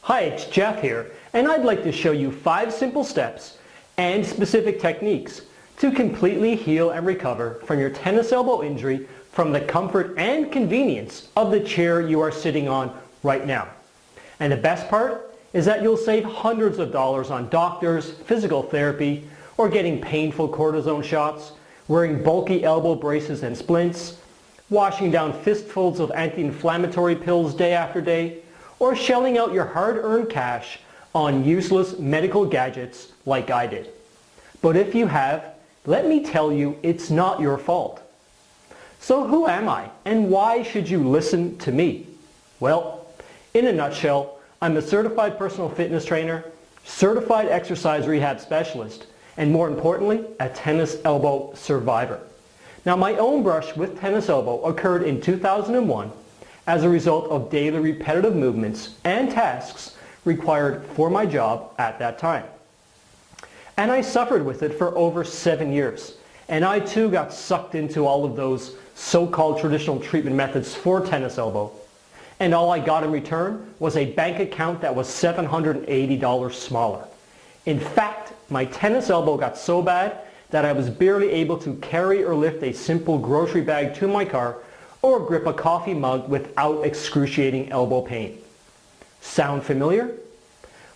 Hi, it's Jeff here, and I'd like to show you 5 simple steps and specific techniques to completely heal and recover from your tennis elbow injury from the comfort and convenience of the chair you are sitting on right now. And the best part is that you'll save hundreds of dollars on doctors, physical therapy, or getting painful cortisone shots, wearing bulky elbow braces and splints, washing down fistfuls of anti-inflammatory pills day after day, or shelling out your hard-earned cash on useless medical gadgets like I did. But if you have, let me tell you, it's not your fault. So who am I, and why should you listen to me? Well, in a nutshell, I'm a certified personal fitness trainer, certified exercise rehab specialist, and more importantly, a tennis elbow survivor. Now, my own brush with tennis elbow occurred in 2001 as a result of daily repetitive movements and tasks required for my job at that time. And I suffered with it for over 7 years. And I too got sucked into all of those so-called traditional treatment methods for tennis elbow. And all I got in return was a bank account that was $780 smaller. In fact, my tennis elbow got so bad that I was barely able to carry or lift a simple grocery bag to my car or grip a coffee mug without excruciating elbow pain. Sound familiar?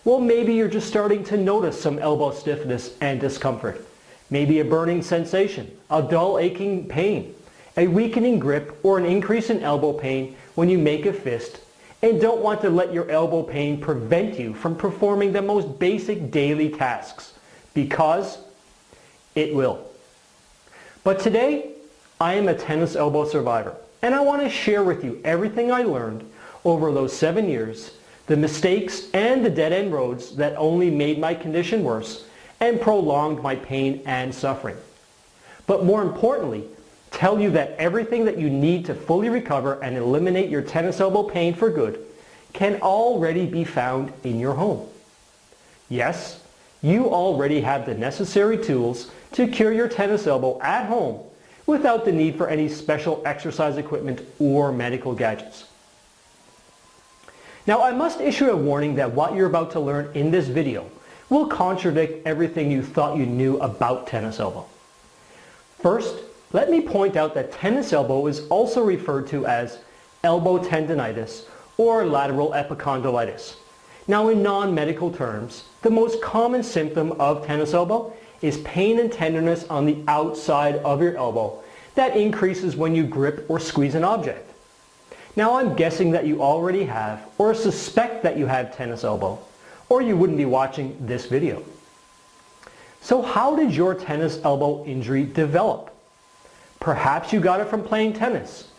Well, maybe you're just starting to notice some elbow stiffness and discomfort. Maybe a burning sensation, a dull aching pain, a weakening grip, or an increase in elbow pain when you make a fist and don't want to let your elbow pain prevent you from performing the most basic daily tasks, because it will. But today, I am a tennis elbow survivor, and I want to share with you everything I learned over those 7 years, the mistakes and the dead-end roads that only made my condition worse and prolonged my pain and suffering. But more importantly, tell you that everything that you need to fully recover and eliminate your tennis elbow pain for good can already be found in your home. Yes, you already have the necessary tools to cure your tennis elbow at home without the need for any special exercise equipment or medical gadgets. Now, I must issue a warning that what you're about to learn in this video will contradict everything you thought you knew about tennis elbow. First, let me point out that tennis elbow is also referred to as elbow tendonitis or lateral epicondylitis. Now, in non-medical terms, the most common symptom of tennis elbow is pain and tenderness on the outside of your elbow that increases when you grip or squeeze an object. Now, I'm guessing that you already have or suspect that you have tennis elbow, or you wouldn't be watching this video. So how did your tennis elbow injury develop? Perhaps you got it from playing tennis,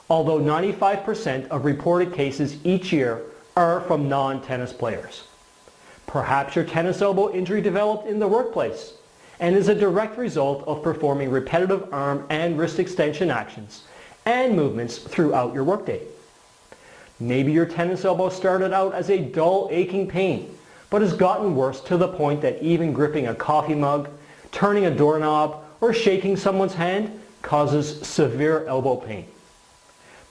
although 95% of reported cases each year are from non-tennis players. Perhaps your tennis elbow injury developed in the workplace and is a direct result of performing repetitive arm and wrist extension actions and movements throughout your workday. Maybe your tennis elbow started out as a dull aching pain, but has gotten worse to the point that even gripping a coffee mug, turning a doorknob, or shaking someone's hand causes severe elbow pain.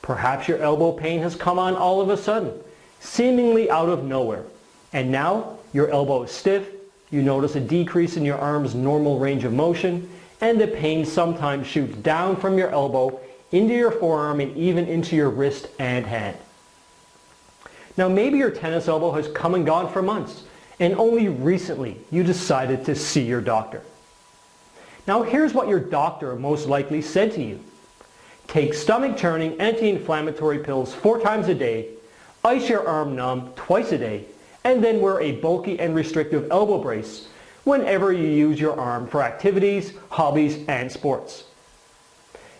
Perhaps your elbow pain has come on all of a sudden, seemingly out of nowhere, and now your elbow is stiff, you notice a decrease in your arm's normal range of motion, and the pain sometimes shoots down from your elbow into your forearm and even into your wrist and hand. Now, maybe your tennis elbow has come and gone for months, and only recently you decided to see your doctor. Now, here's what your doctor most likely said to you. Take stomach-churning anti-inflammatory pills 4 times a day, ice your arm numb twice a day, and then wear a bulky and restrictive elbow brace whenever you use your arm for activities, hobbies, and sports.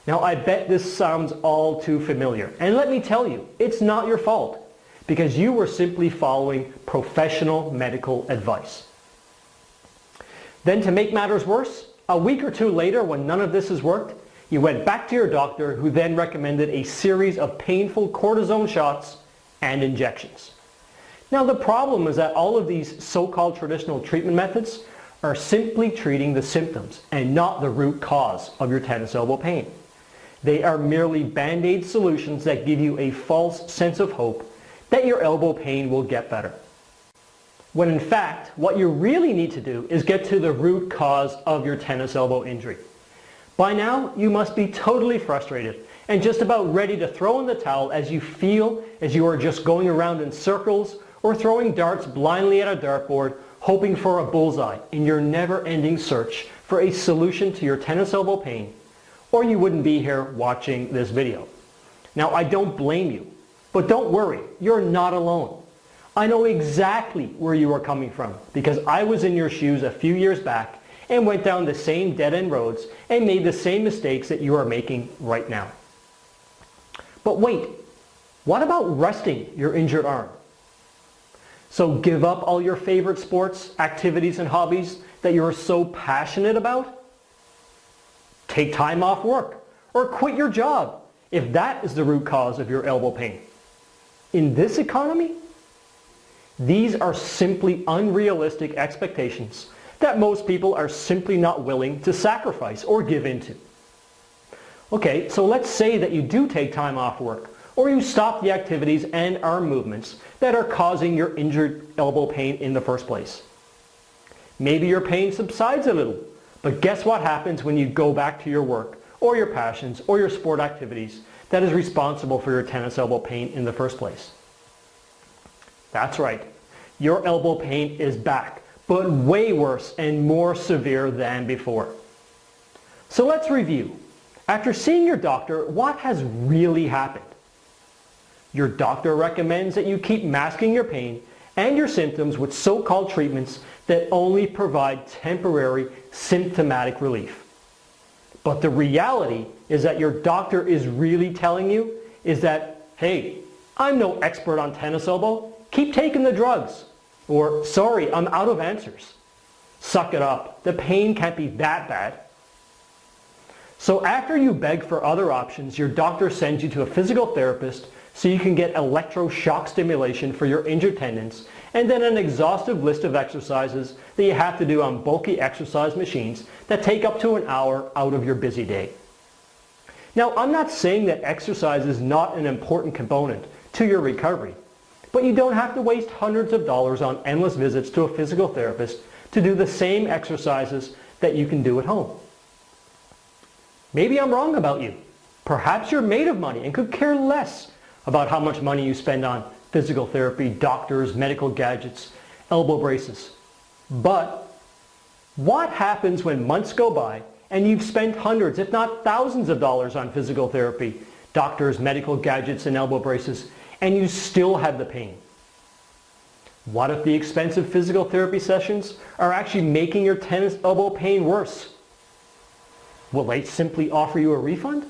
Now, I bet this sounds all too familiar, and let me tell you, it's not your fault, because you were simply following professional medical advice. Then, to make matters worse, a week or 2 later, when none of this has worked, you went back to your doctor, who then recommended a series of painful cortisone shots and injections. Now, the problem is that all of these so-called traditional treatment methods are simply treating the symptoms and not the root cause of your tennis elbow pain. They are merely band-aid solutions that give you a false sense of hope that your elbow pain will get better. when in fact, what you really need to do is get to the root cause of your tennis elbow injury. By now, you must be totally frustrated and just about ready to throw in the towel as you feel as you are just going around in circles or throwing darts blindly at a dartboard, hoping for a bullseye in your never-ending search for a solution to your tennis elbow pain, or you wouldn't be here watching this video. Now, I don't blame you, but don't worry, you're not alone. I know exactly where you are coming from because I was in your shoes a few years back and went down the same dead-end roads and made the same mistakes that you are making right now. But wait, what about resting your injured arm? So give up all your favorite sports, activities, and hobbies that you are so passionate about? Take time off work or quit your job if that is the root cause of your elbow pain. In this economy, these are simply unrealistic expectations that most people are simply not willing to sacrifice or give into. Okay, so let's say that you do take time off work or you stop the activities and arm movements that are causing your injured elbow pain in the first place. Maybe your pain subsides a little, but guess what happens when you go back to your work or your passions or your sport activities that is responsible for your tennis elbow pain in the first place? That's right, your elbow pain is back, but way worse and more severe than before. So let's review. After seeing your doctor, what has really happened? Your doctor recommends that you keep masking your pain and your symptoms with so-called treatments that only provide temporary symptomatic relief. But the reality is that your doctor is really telling you is that, hey, I'm no expert on tennis elbow, keep taking the drugs. Or, sorry, I'm out of answers. Suck it up, the pain can't be that bad. So after you beg for other options, your doctor sends you to a physical therapist so you can get electroshock stimulation for your injured tendons, and then an exhaustive list of exercises that you have to do on bulky exercise machines that take up to an hour out of your busy day. Now, I'm not saying that exercise is not an important component to your recovery, but you don't have to waste hundreds of dollars on endless visits to a physical therapist to do the same exercises that you can do at home. Maybe I'm wrong about you. Perhaps you're made of money and could care less about how much money you spend on physical therapy, doctors, medical gadgets, elbow braces. But what happens when months go by and you've spent hundreds, if not thousands of dollars on physical therapy, doctors, medical gadgets, and elbow braces, and you still have the pain? What if the expensive physical therapy sessions are actually making your tennis elbow pain worse? Will they simply offer you a refund?